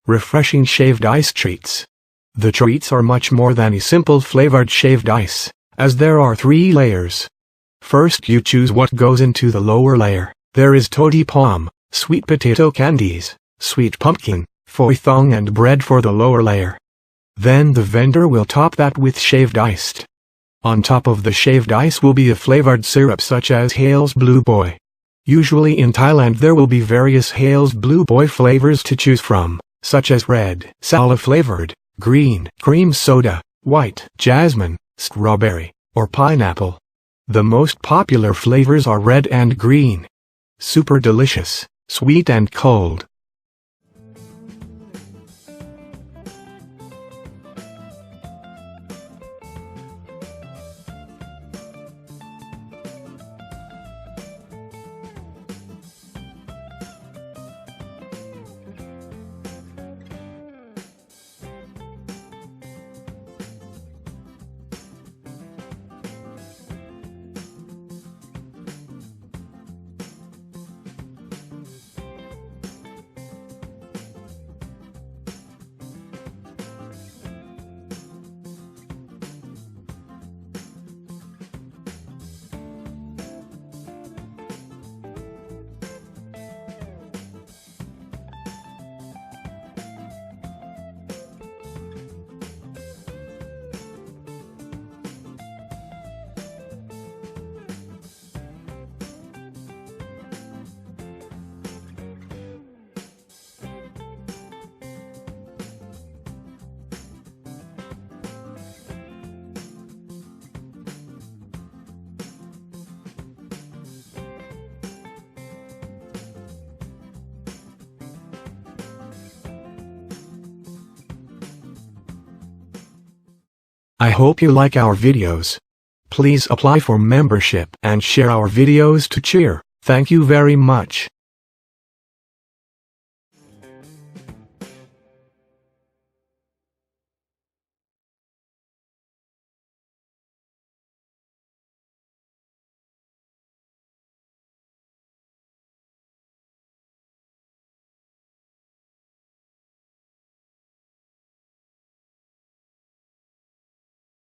refreshing shaved ice treats. The treats are much more than a simple flavored shaved ice, as there are 3 layers. First you choose what goes into the lower layer. There is toddy palm, sweet potato candies, sweet pumpkin, thong and bread for the lower layer. Then the vendor will top that with shaved ice. On top of the shaved ice will be a flavored syrup such as Hale's Blue Boy. Usually in Thailand there will be various Hale's Blue Boy flavors to choose from, such as red, sala flavored, green, cream soda, white, jasmine, strawberry, or pineapple. The most popular flavors are red and green. Super delicious, sweet and cold. I hope you like our videos. Please apply for membership and share our videos to cheer. Thank you very much.